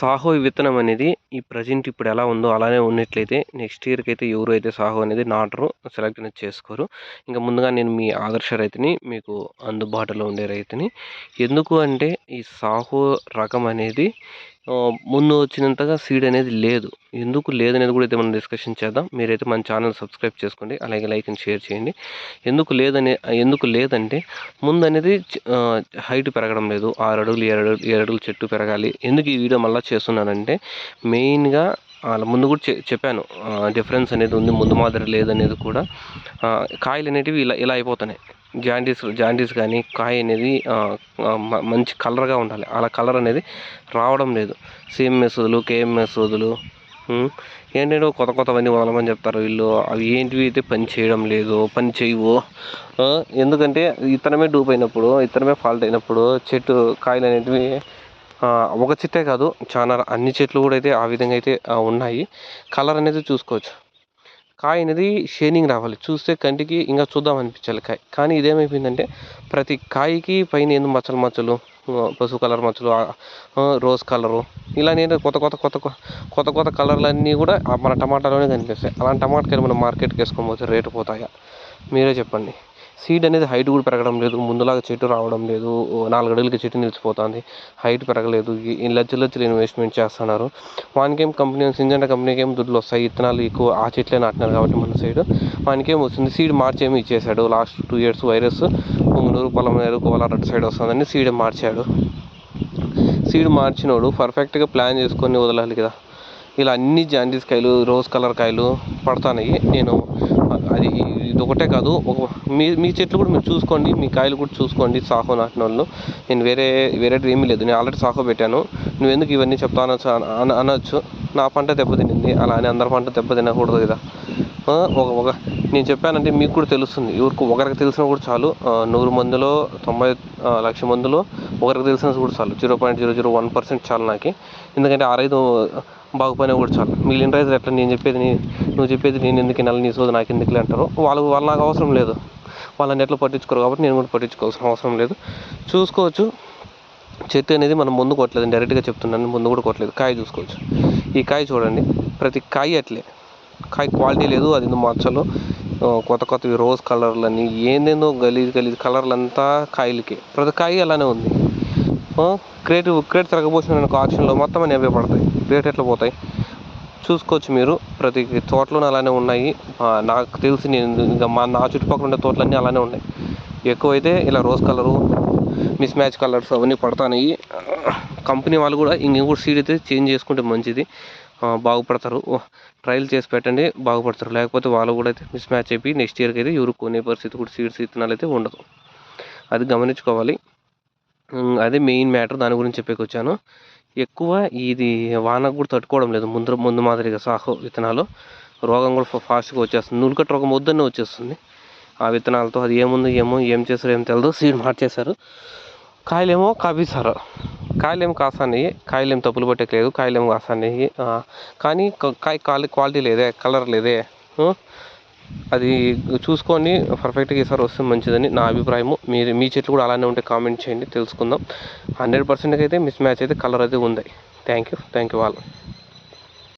సాహో విత్తనం అనేది ఈ ప్రెజెంట్ ఇప్పుడు ఎలా ఉందో అలానే ఉన్నట్లయితే నెక్స్ట్ ఇయర్‌కి అయితే ఎవరు అయితే సాహో అనేది నాటరు, సెలెక్ట్ అనేది చేసుకోరు. ఇంక ముందుగా నేను మీ ఆదర్శ రైతుని, మీకు అందుబాటులో ఉండే రైతుని. ఎందుకు అంటే ఈ సాహో రకం అనేది ముందు వచ్చినంతగా సీడ్ అనేది లేదు. ఎందుకు లేదనేది కూడా అయితే మనం డిస్కషన్ చేద్దాం. మీరైతే మన ఛానల్ సబ్స్క్రైబ్ చేసుకోండి. అలాగే లైక్ అండ్ షేర్ చేయండి. ఎందుకు లేదంటే ముందనేది హైట్ పెరగడం లేదు. 6 అడుగులు, 7 అడుగులు చెట్టు పెరగాలి. ఎందుకు ఈ వీడియో మళ్ళీ చేస్తున్నానంటే మెయిన్‌గా ముందు కూడా చెప్పాను. డిఫరెన్స్ అనేది ఉంది. ముందు మాదిరి లేదనేది కూడా. కాయలు అనేటివి ఇలా ఇలా అయిపోతున్నాయి. జాండీస్ కానీ కాయ అనేది మంచి కలర్గా ఉండాలి. అలా కలర్ అనేది రావడం లేదు. సిఎంఎస్ వదులు, కేఎంఎస్ వదులు ఏంటంటే కొత్తవన్నీ వదలమని చెప్తారు వీళ్ళు. అవి ఏంటివి అయితే పని చేయడం లేదు, పని చేయవు. ఎందుకంటే ఇత్తనమే డూప్ అయినప్పుడు, ఇత్తనమే ఫాల్ట్ అయినప్పుడు చెట్టు కాయలు అనేటివి ఒక చెట్టే కాదు, చాలా అన్ని చెట్లు కూడా అయితే ఆ విధంగా అయితే ఉన్నాయి. కలర్ అనేది చూసుకోవచ్చు. కాయ అనేది షైనింగ్ రావాలి. చూస్తే కంటికి ఇంకా చూద్దాం అనిపించాలి కాయ. కానీ ఇదేమైపోయిందంటే ప్రతి కాయకి పైన ఏందో మచ్చలు, పసుపు కలర్ మచ్చలు, రోజ్ కలరు, ఇలా నేను కొత్త కలర్లన్నీ కూడా మన టమాటాలోనే కనిపిస్తాయి. అలాంటి టమాటాకాయలు మనం మార్కెట్కి వేసుకొని పోతే రేటు పోతాయా? మీరే చెప్పండి. సీడ్ అనేది హైట్ కూడా పెరగడం లేదు. ముందులాగా చెట్టు రావడం లేదు. 4 అడుగులకి చెట్టు నిలిచిపోతుంది. హైట్ పెరగలేదు. ఈ లచ్చలు ఇన్వెస్ట్మెంట్ చేస్తున్నారు. వానికేం సింజంటా కంపెనీకి ఏం దుడ్లు వస్తాయి. ఇత్తనాలు ఎక్కువ ఆ చెట్లే నాటినారు కాబట్టి మన సైడ్ వానికేం వస్తుంది. సీడ్ మార్చేమో ఇచ్చేసాడు. Last 2 years virus Punganur, Polamneru, Kolar side వస్తుందని సీడ్ మార్చాడు. సీడ్ మార్చినోడు పర్ఫెక్ట్గా ప్లాన్ చేసుకొని వదలాలి కదా. ఇలా అన్ని జాండీస్ కాయలు, రోజ్ కలర్ కాయలు పడుతున్నాయి. నేను అది ఇది ఒకటే కాదు, మీ చెట్లు కూడా మీరు చూసుకోండి, మీ కాయలు కూడా చూసుకోండి. సాహో నాటిన వాళ్ళు. నేను వేరే ఏమీ లేదు. నేను ఆల్రెడీ సాహో పెట్టాను. నువ్వెందుకు ఇవన్నీ చెప్తాను అనొచ్చు. నా పంట దెబ్బతినింది, అలా అని అందరి పంట దెబ్బతినకూడదు కదా. నేను చెప్పానంటే మీకు కూడా తెలుస్తుంది. ఒకరికి తెలిసినా కూడా చాలు. 100 మందిలో 90 లక్ష మందిలో ఒకరికి తెలిసినా కూడా చాలు. 0.001% చాలు నాకు. ఎందుకంటే ఆ రైతు బాగుపోయినా కూడా చాలు. మిగిలిన రైతులు ఎట్లా నువ్వు చెప్పేది నేను ఎందుకు వినాలి, నీ సోది నాకు ఎందుకులే అంటారు. వాళ్ళు నాకు అవసరం లేదు. వాళ్ళని ఎట్లా పట్టించుకోరు కాబట్టి నేను కూడా పట్టించుకోవాల్సిన అవసరం లేదు. చూసుకోవచ్చు. చెట్టు అనేది మనం ముందు కొట్టలేదు, డైరెక్ట్గా చెప్తున్నాను. ముందు కూడా కొట్టలేదు. కాయ చూసుకోవచ్చు. ఈ కాయ చూడండి, ప్రతి కాయ అట్లే. కాయ క్వాలిటీ లేదు. అది మచ్చలు, కొత్తవి రోజ్ కలర్లని, ఏందేందో గలీజ్ కలర్లు అంతా కాయలకి. ప్రతి కాయ అలానే ఉంది. క్రేట్ తిరగబోసిన ఆక్షన్లో మొత్తం అని అవే పడతాయి. రేట్ ఎట్లా పోతాయి చూసుకోవచ్చు మీరు. ప్రతి తోటలోనే అలానే ఉన్నాయి. నాకు తెలిసి నేను ఇంకా నా చుట్టుపక్కల ఉండే తోటలన్నీ అలానే ఉన్నాయి. ఎక్కువైతే ఇలా rose colour, miss match colours అవన్నీ పడతాయి. కంపెనీ వాళ్ళు కూడా ఇంకొకటి సీడ్ అయితే చేంజ్ చేసుకుంటే మంచిది. బాగుపడతారు. ట్రయల్ చేసి పెట్టండి, బాగుపడతారు. లేకపోతే వాళ్ళు కూడా అయితే మిస్ మ్యాచ్ అయిపోయి నెక్స్ట్ ఇయర్కి అయితే ఎవరు కొనే పరిస్థితి కూడా సీడ్స్ ఇత్తనాలు అయితే ఉండదు. అది గమనించుకోవాలి. అదే మెయిన్ మ్యాటర్. దాని గురించి చెప్పేకొచ్చాను. ఎక్కువ ఇది వానకు కూడా తట్టుకోవడం లేదు. ముందు మాదిరిగా సాహో విత్తనాలు రోగం కూడా ఫాస్ట్గా వచ్చేస్తుంది. నులకట్టు రోగం వద్దనే వచ్చేస్తుంది ఆ విత్తనాలతో. అది ఏం చేస్తారో ఏం తెలియదు. సీడ్ మార్చేశారు. కాయలేమో కాపీస్తారు. కాయలేమో కాస్తాయి. కాయలేమో తప్పులు పట్టట్లేదు. కాయలేమో కాస్తాయి. కానీ కాయ క్వాలిటీ లేదే, కలర్ లేదే. అది చూసుకొని పర్ఫెక్ట్గా ఈసారి వస్తే మంచిదని నా అభిప్రాయము. మీ చెట్లు కూడా అలానే ఉంటే కామెంట్ చేయండి, తెలుసుకుందాం. 100% అయితే మిస్ మ్యాచ్ అయితే కలర్ అయితే ఉంది. Thank you all.